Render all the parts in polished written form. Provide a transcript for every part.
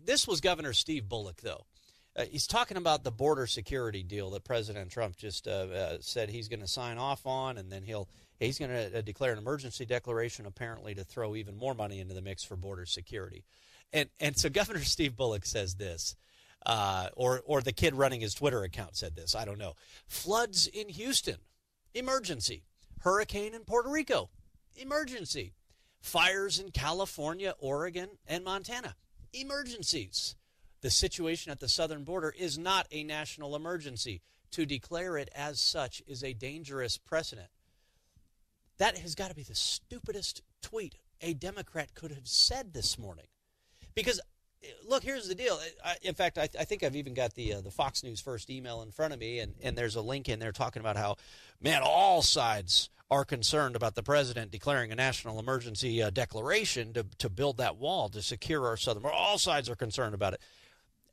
This was Governor Steve Bullock, though. He's talking about the border security deal that President Trump just said he's going to sign off on, and then he's going to declare an emergency declaration, apparently, to throw even more money into the mix for border security. And so Governor Steve Bullock says this, or the kid running his Twitter account said this, I don't know. Floods in Houston, emergency. Hurricane in Puerto Rico, emergency. Fires in California, Oregon, and Montana, emergencies. The situation at the southern border is not a national emergency. To declare it as such is a dangerous precedent. That has got to be the stupidest tweet a Democrat could have said this morning. Because, look, here's the deal. In fact, I think I've even got the Fox News First email in front of me, and there's a link in there talking about how, man, all sides are concerned about the president declaring a national emergency declaration to build that wall to secure our southern border. All sides are concerned about it.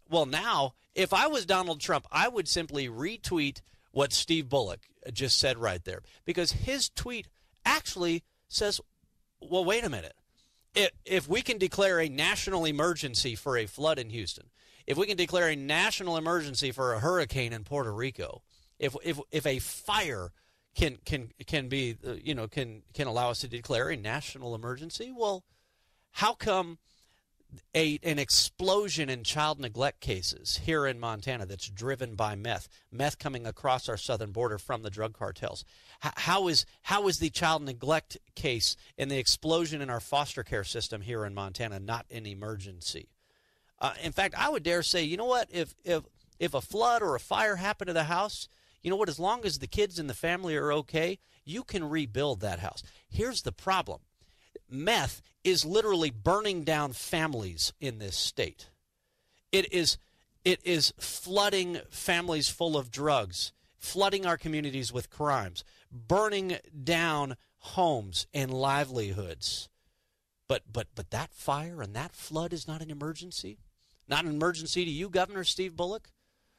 Well, now, if I was Donald Trump, I would simply retweet what Steve Bullock just said right there, because his tweet actually says, well, wait a minute. If we can declare a national emergency for a flood in Houston, if we can declare a national emergency for a hurricane in Puerto Rico, if a fire can be, can allow us to declare a national emergency, well, how come an explosion in child neglect cases here in Montana that's driven by meth coming across our southern border from the drug cartels? How is the child neglect case and the explosion in our foster care system here in Montana not an emergency? In fact, I would dare say, you know what, if a flood or a fire happened to the house, you know what, as long as the kids and the family are okay, you can rebuild that house. Here's the problem. Meth is literally burning down families in this state. It is flooding families full of drugs, flooding our communities with crimes, burning down homes and livelihoods. But that fire and that flood is not an emergency? Not an emergency to you, Governor Steve Bullock?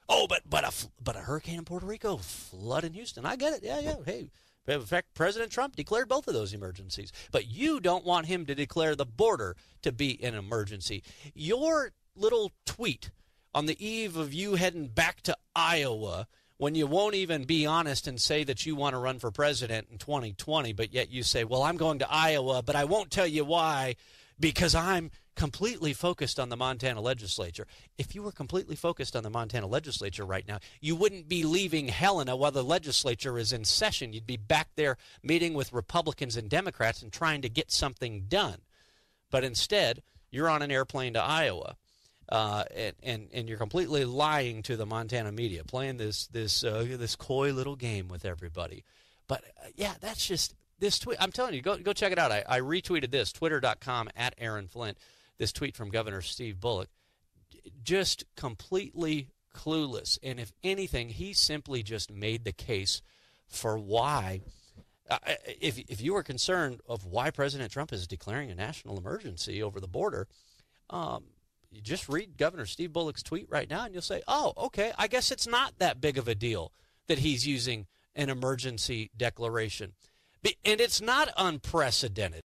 Oh, but a hurricane in Puerto Rico, flood in Houston. I get it. Yeah. Hey. In fact, President Trump declared both of those emergencies. But you don't want him to declare the border to be an emergency. Your little tweet on the eve of you heading back to Iowa, when you won't even be honest and say that you want to run for president in 2020, but yet you say, well, I'm going to Iowa, but I won't tell you why, because I'm completely focused on the Montana legislature. If you were completely focused on the Montana legislature right now, you wouldn't be leaving Helena while the legislature is in session. You'd be back there meeting with Republicans and Democrats and trying to get something done. But instead, you're on an airplane to Iowa, and you're completely lying to the Montana media, playing this coy little game with everybody. But yeah, that's just this tweet. I'm telling you, go check it out. I retweeted this, twitter.com/AaronFlint. This tweet from Governor Steve Bullock, just completely clueless. And if anything, he simply just made the case for why, if you were concerned of why President Trump is declaring a national emergency over the border, you just read Governor Steve Bullock's tweet right now and you'll say, oh, okay, I guess it's not that big of a deal that he's using an emergency declaration. And it's not unprecedented.